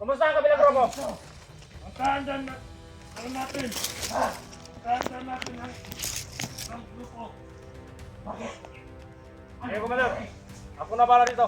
Kumusta ang kabilang grupo? Ang kaandan na, ano natin? Ang kaandan natin ang grupo. Bakit? Eh, Commander. Ako na pala dito.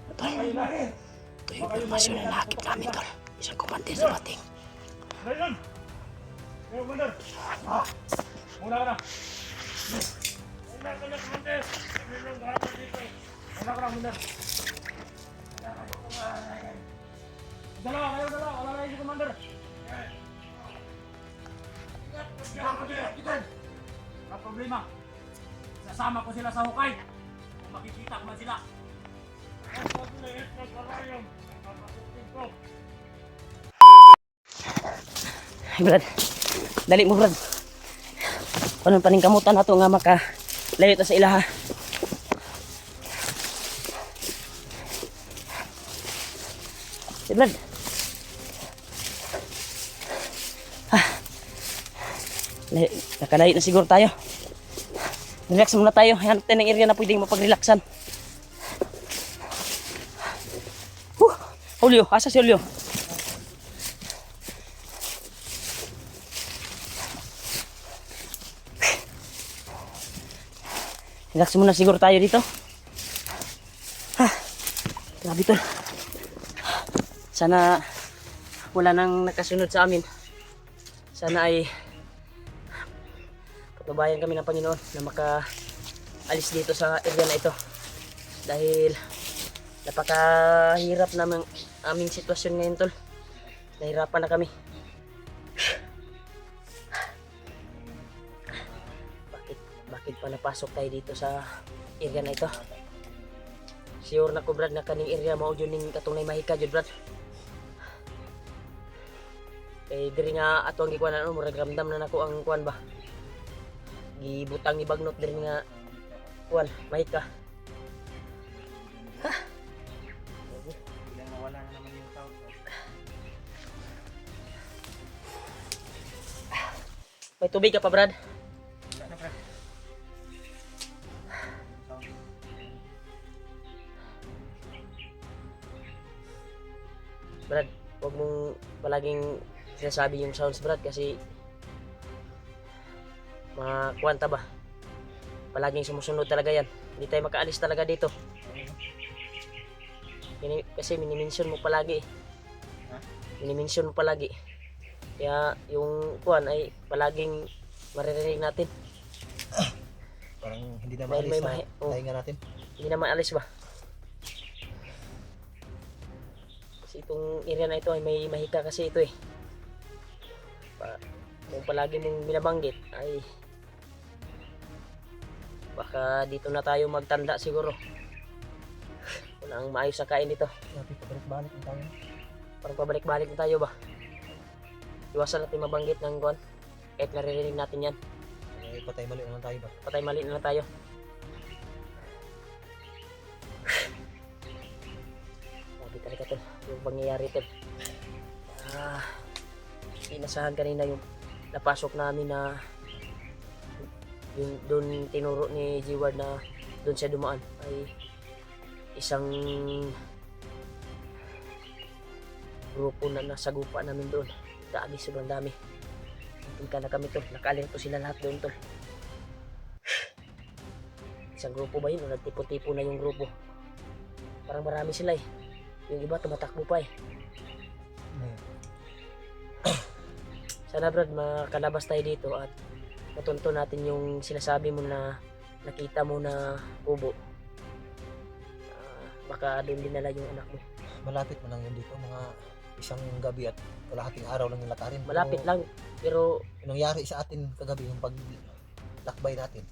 Ito yung informasyon na nakakit namin, tol. Isang komandante dumating. Ngayon! Ngayon, Commander! Muna ka na. Wala ka na, Commander! Kami lang hapon dito. Muna ka na, Commander. Dalawa, kayo dalawa. Wala na yung si Commander. Ang problema, sasama ko sila sa hukay. Kung makikita ko man sila. Ang paglalit na karayom, ang kapatid ko. Ay, Brad. Dali mo, Brad. Anong paningkamutan na ito nga makalayo ta sa ilaha. Hey, Brad. Nakalayo na siguro tayo. Relax muna tayo. Hanap tayo ng area na pwedeng mapag-relaxan. Julio, asa si Julio? Relax muna siguro tayo dito. Grabe tol. Sana wala nang nakasunod sa amin. Sana ay pagbabayan kami ng Panginoon na makaalis dito sa area na ito. Dahil napakahirap na aming sitwasyon ngayon tol. Nahirapan na kami. Bakit pa napasok tayo dito sa area na ito? Sure na ko Brad na kaning area mao yun ning katunay mahika jud Brad. Kay diri nga ato ang gikuan ano murag ramdam na nako ang kuan ba. Gibutang ni bagnot diri nga kuan mahika. Biglang mawala na naman yung tao. May tubig ka pa Brad? Wala na, Brad. Brad, huwag mong palaging sinasabi yung sounds Brad kasi makuwanta ba? Palaging sumusunod talaga yan. Hindi tayo makaalis talaga dito. Kasi minimension mo palagi eh. Minimension mo palagi. Kaya yung kuwan ay palaging maririnig natin. Parang hindi na Dahil maalis may sa tainga natin. Hindi na maalis ba? Kasi itong area na ito ay may mahika kasi ito eh. Kung palagi mong binabanggit ay baka dito na tayo magtanda siguro. Wala ang maayos sa kain dito. Sabi, pabalik-balik na tayo. Parang pabalik-balik na tayo ba? Iwasan natin mabanggit ng kuwan. Kahit naririnig natin yan. Eh, patay mali na lang tayo ba? Patay mali na lang tayo. Sabi talaga ito. Yung pangyayari ito. Inasahan kanina yung napasok namin na yung doon tinuro ni G-Ward na doon siya dumaan ay isang grupo na nasagupa namin doon. Dami, sobrang dami. Punta na kami tol. Nakalinto sila lahat doon tol. Isang grupo ba yun? O nagtipo-tipo na yung grupo. Parang marami sila eh. Yung iba tumatakbo pa eh. Sana Brad makalabas tayo dito at matunto natin yung sinasabi mo na nakita mo na kubo. Baka doon din nala yung anak mo. Malapit mo lang yun dito. Mga isang gabi at kalahating araw lang yung lakarin. Malapit lang pero Yung nangyari sa atin kagabi yung paglakbay natin.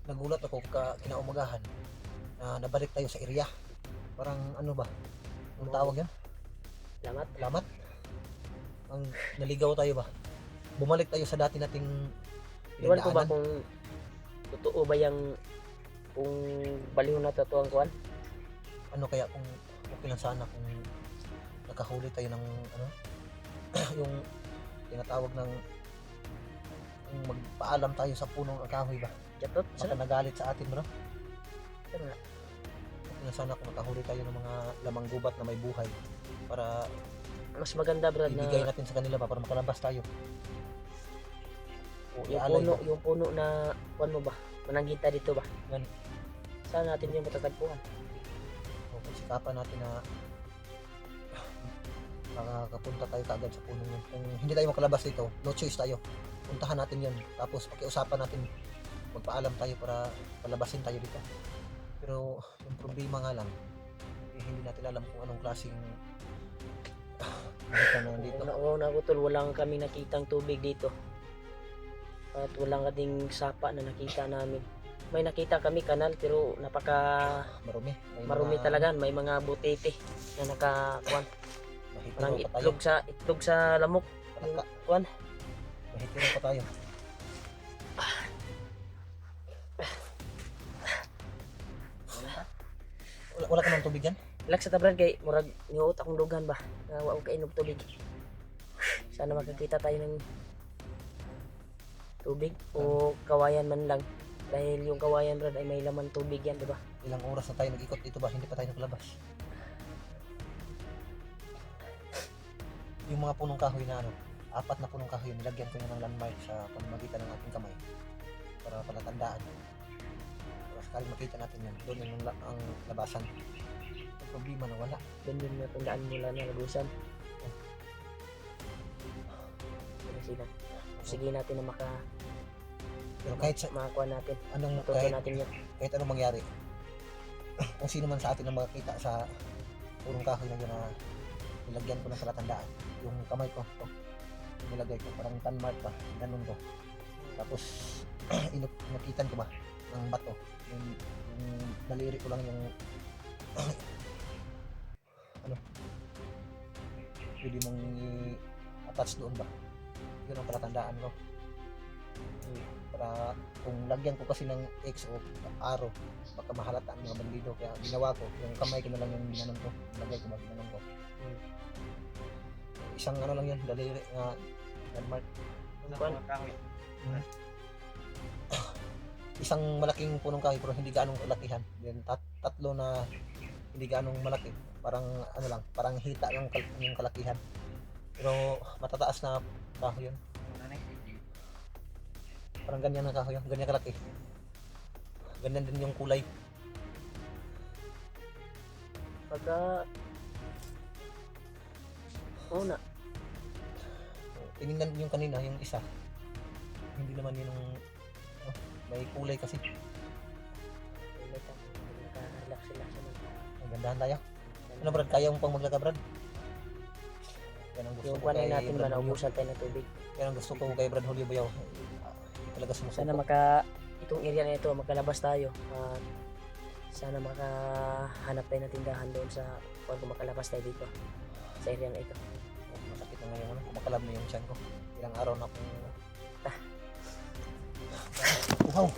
Nagulat ako kinaumagahan na nabalik tayo sa area. Parang ano ba? Ang tawag yan? salamat. Lamat? Ang naligaw tayo ba? Bumalik tayo sa dati nating Iwan ko ba pinagdaanan. kung totoo ba yung kung baliw na totoo ang kuwan? Ano kaya kung okay lang sana kung nakahuli tayo ng ano yung tinatawag ng kung magpaalam tayo sa punong kahoy ba? Chatot? Baka nagalit sa atin bro. Ano nga? na sana kung makahuli tayo ng mga lamang gubat na may buhay para Mas maganda Brad na ibigay natin sa kanila ba para makalabas tayo. O yung ialay puno, ba? yung puno na kuan mo ba? Mananghita dito ba? Yan. Saan natin yung matatagpuan? O pagsikapan natin na makakapunta tayo kaagad sa puno yun. Kung hindi tayo makalabas dito, no choice tayo. Puntahan natin yun. Tapos pakiusapan natin, magpaalam tayo para palabasin tayo dito. Pero yung problema nga lang, hindi natin alam kung anong klaseng dito na dito. Una ko tol, walang kami nakitang tubig dito. At walang kading sapa na nakita namin. May nakita kami kanal pero napaka Marumi. May marumi mga talaga. May mga butete na nakakuan. mahitiro Parang pa tayo. itlog sa lamok. Yung Palaka. kuan. Mahitiro pa tayo. Wala ka ng tubig yan? Relax sa tabran kay murag niuot akong dugan ba. Na wa ko kainom tubig. Sana makakita tayo ng tubig o kawayan man lang. Dahil yung kawayan Brad ay may laman tubig yan, di ba? Ilang oras na tayo nag-ikot dito ba? Hindi pa tayo nakalabas. Yung mga punong kahoy na ano, 4 na punong kahoy, nilagyan ko na ng landmark sa pamamagitan ng ating kamay para palatandaan. Para sakaling makita natin yan, doon yung ang labasan. Ang problema na wala. Doon yung natandaan mula na lagusan. Sige natin na Pero kahit sa makakuha natin. anong Matuto kahit, natin yun. kahit anong mangyari, kung sino man sa atin ang makakita sa punong kahoy na yun na nilagyan ko ng palatandaan, yung kamay ko, to, nilagay ko, parang landmark ba, ganun ko. Tapos, inakitan ko ba ng bato, yung daliri ko lang yung ano, pwede mong i-attach doon ba, yun ang palatandaan ko. Para kung lagyan ko kasi ng X o arrow, baka mahalata ang mga bandido, kaya ginawa ko, yung kamay ko na lang yung ginanon ko, nilagay ko ba, ginanon ko. Isang ano lang yan, daliri nga landmark. Kuan. Isang malaking punong kahoy pero hindi gaanong kalakihan. Then tatlo na hindi gaanong malaki. Parang ano lang, parang hita yung kalakihan. Pero matataas na kahoy yun. Parang ganyan na kahoy yun, ganyan kalaki. Ganyan din yung kulay. Pagka una, Tinignan yung kanina, yung isa. Hindi naman yun yung may kulay kasi. relax sila sa mga. Ang gandahan tayo. Ano Brad, kaya mo pang maglaka Brad? Yan ang gusto Yung ko kuwanan kay natin ba Brad na Julio. umusan tayo ng tubig. Yan ang gusto ko kay Brad Julio Bayaw. Hindi talaga sumusuko. Sana itong area na ito makalabas tayo. At sana makahanap tayo ng tindahan doon sa kung makalabas tayo dito sa area na ito. Masakit na ngayon, kumakalab na yung tiyan ko. Ilang araw na akong uhaw.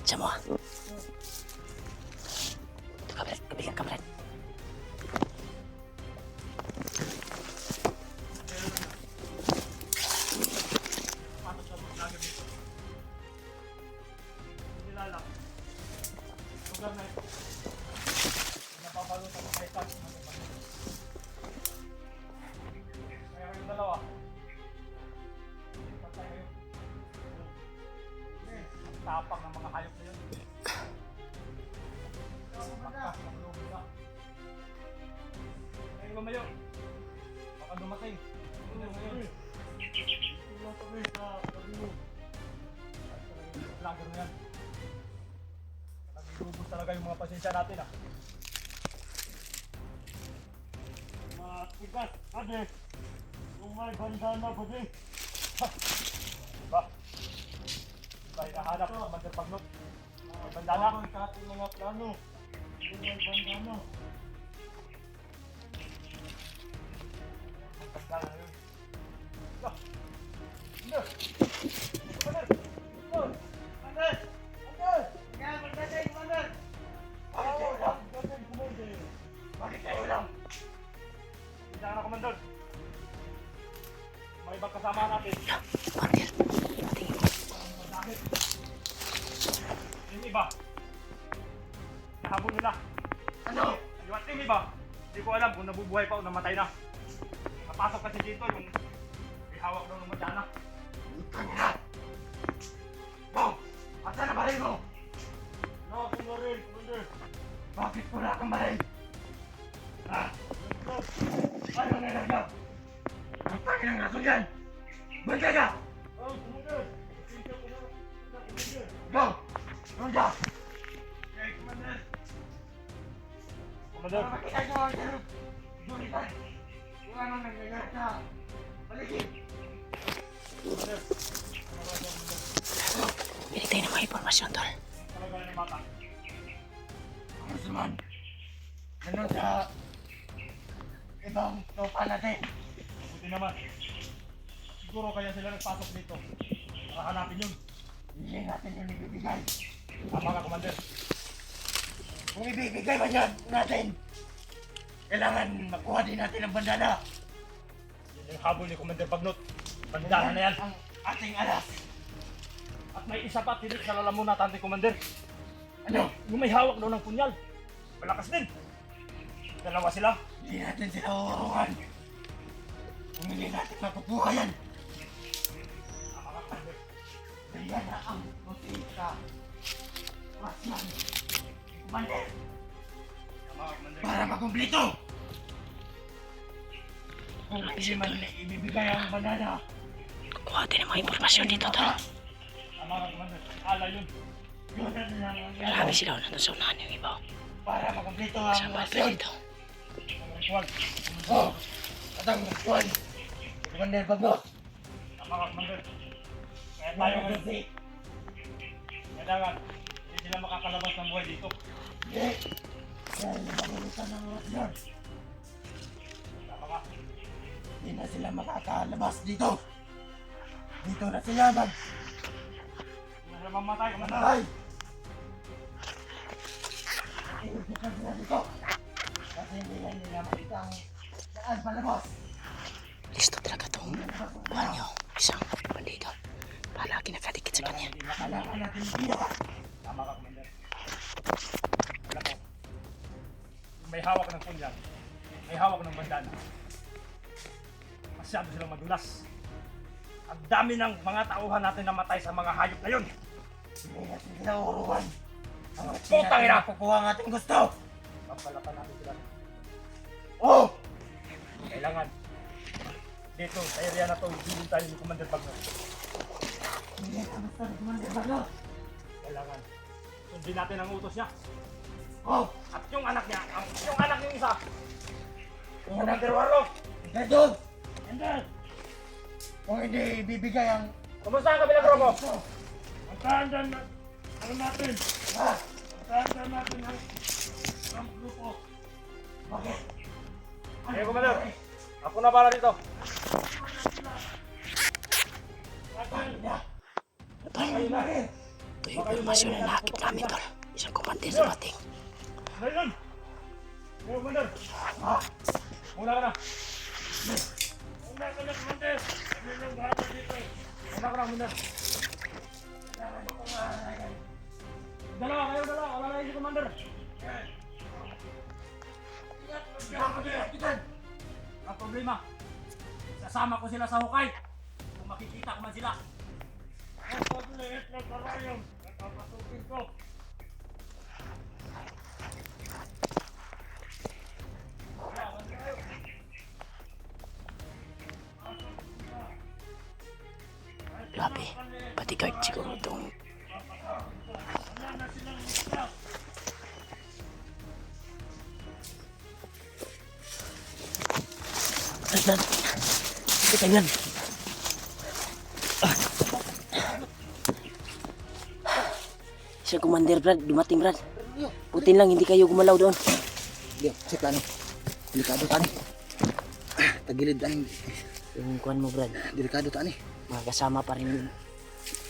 Sama. Kabret, kabret. lagi dito. Nilala. Lugar na ito. Napabalot ako kahit saan. Kaya kayong dalawa. Patay kayo. Ang tapang ng mga hayop na yun. Pagkas ng loob nila. Kaya lumayo. Baka dumating. Ngayon. Vlogger na yan. Nag-iubos talaga yung mga pasensya natin ah. Matigas, ate. Kung may bandana ko din. Diba? Diba hinahanap ng Commander Bagnot? May bandana? Ang sa ating mga plano. Kung may bandana. Ang bandana na yun. Diba? Hindi! Commander! Oh! Commander! Commander! Kaya magdagay, Commander! Bakit kayo lang? Bakit kayo lang? Hindi na Commander. May ibang kasama natin. Commander, ating Bakit? Yung iba, nahabol nila. Ano? Yung at yung iba, hindi ko alam kung nabubuhay pa o namatay na. Napasok kasi dito yung may hawak daw ng madana. Kanina! Wow! Asa na balay mo? No, kung na rin, Commander. Bakit wala kang balay? Ha? Ano na lang daw? Ang pangin ang aso yan! Bantay ka! Oh, Commander! Go! Ronda! Okay, Commander! Commander, Makikita nyo ang sarap! Dulitan! Kung ano nangyayari sa paligid! Commander, binigay ng mga impormasyon, tol. talaga na ng bata. Congressman! Ano sa ibang tropa natin? Buti naman. Siguro kaya sila nagpasok dito. Para hanapin yun. Hindi natin yung ibibigay. Tama ka, Commander. Kung ibibigay ba yan natin, kailangan makuha din natin ang bandana. Yun yung habol ni Commander Bagnot. Bandana na yan. Ang ating alas. At may isa pa, tinik sa lalamunan ni Commander. Ano? Yung may hawak daw ng punyal. Malakas din. Dalawa sila. Hindi natin sila uurungan. Kung hindi natin makukuha yan, Tama ka, Commander. kaya na ang notika. Pasyan. Commander, Tama ka, Commander. para makumplito. Kung hindi man ibibigay ang bandana, Kuha din ng mga impormasyon dito, tol. Tama ka, Commander. Ala yun. yun na lang ang Marami sila nandun sa unahan yung iba. para makumplito ang Kasama pa misyon. dito. Ang ritual. Oh, at ang misyon. Commander Bagnot. Tama ka, Commander. Kaya tayo ngayon. Kasi, Kailangan. Hindi sila makakalabas ng buhay dito. hindi. Dahil nabalutan ng rasyon, Tama ka. hindi na sila makakalabas dito. Dito na sila Hindi na sila mamatay, Commander. Ay! Iusipan sila dito. Kasi hindi na nila makita ang daan palabas. Listo talaga itong buwan nyo. Isang bandido. Palagi nakadikit sa kanya. Kailangan natin dito. Tama ka, Commander. Alam mo, yung may hawak ng punyal, may hawak ng bandana, masyado silang madulas. Ang dami ng mga tauhan natin namatay sa mga hayop na yun. Hindi natin sila uurungan. Ang Putang ina! Kukuha ang ating gusto. Papalapan natin sila. Oh! Kailangan. Dito, sa area na to, hindi tayo ni Commander Bagnot. Hindi ka gusto ni Commander Bagnot. Kailangan. Sundin natin ang utos niya. Oh! At yung anak niya, yung anak niya isa, yung Commander Warlock. Gajon! Hindi! Kung hindi ibibigay ang Kumusta ang kabilang grupo? gusto. Ang tahandan na, ano natin? Ha? Ang tahandan natin ang grupo. Bakit? Hey, Commander. Ako na para dito. Ayun na rin! Ito yung impormasyon na nakakit namin, tol. Isang komandante dumating. Ngayon! Hey, Commander. Ha? Muna ka na. Una ka na, Commander! Ano nang gawin dito? Muna ka na, Commander. Dalawa, kayo dalawa. Wala na yung si Commander. Ang problema, sasama ko sila sa hukay. Kung makikita ko man sila. Ang pagliit na karayom, nakapasukin ko. Grabe, bodyguard siguro itong Brad, ito tayo yan. Siya commander Brad, dumating Brad. Putin lang, hindi kayo gumalaw doon. Di, check lang. Delikado tani. Tagilid tani. Yung kuhan mo Brad, Delikado tani. mga kasama pa rin,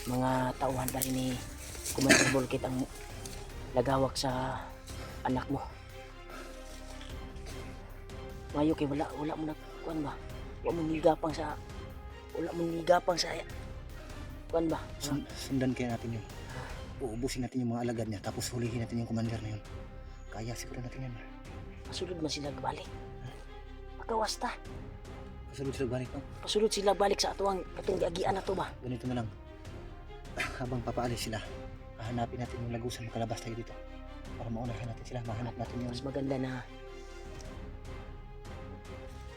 mga tauhan pa rin ni Commander Volkit ang nagawak sa anak mo. Mayo kay wala mo na kuhan ba? Wala mo nigapang sa kuhan ba? Sundan kaya natin yun. Uubusin natin yung mga alagad niya tapos hulihin natin yung commander na yun. Kaya siguro natin yan. Pasulod man sila balik. Pagkawasta, Kasunod sila balik no? pasulod sila balik sa atuang katong giagian na to ba? Ganito na lang. Habang papaalis sila, hahanapin natin yung lagusan, makalabas tayo dito. Para maunahan natin sila, mahanap natin yung... Mas maganda na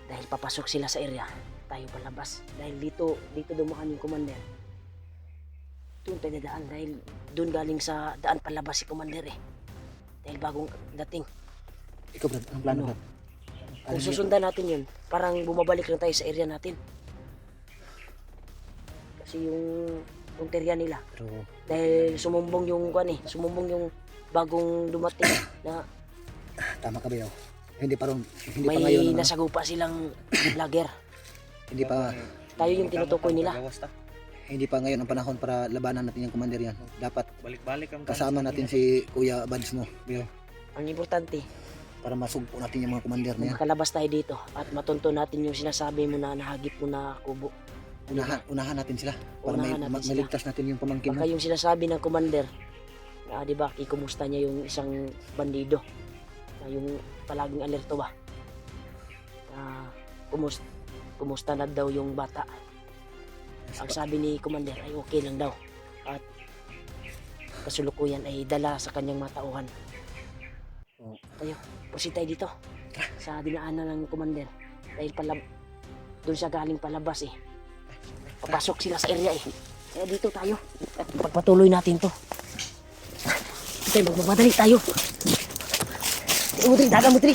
dahil papasok sila sa area, tayo palabas. Dahil dito dumaan yung commander. Doon tayo dadaan dahil doon galing sa daan palabas si commander eh. Dahil bagong dating. Ikaw Brad, ang plano Ano? Brad? Kung susundan natin yun, parang bumabalik lang tayo sa area natin. Kasi yung punteriya nila, Pero dahil sumumbong yung bagong dumating na tama ka ba yaw? Hindi pa may ngayon. ano? nasagupa silang lager. Hindi pa Tayo yung tinutukoy nila. Hindi pa ngayon ang panahon para labanan natin yung commander yan. Dapat Balik-balik ang kasama natin si Kuya Bads mo. Biyo, Ang importante, para masugpo natin yung mga commander na yan. makalabas tayo dito at matunto natin yung sinasabi mo na nahagip mo na kubo. Unahan natin sila para Unahan natin sila. maligtas natin yung pamangkin mo. Baka yung sinasabi ng commander, na di ba, ikumusta niya yung isang bandido, na yung palaging alerto ba, na kumusta na daw yung bata. Ang sabi ni commander ay okay lang daw at kasulukuyan ay dala sa kanyang matauhan. Oo. Tayo, proceed tayo dito sa dinaanan ng commander dahil doon siya galing palabas eh. Papasok sila sa area eh. Kaya dito tayo. Pagpatuloy natin to. Tayo, magmamadali tayo. Udri, daga mo, Udri.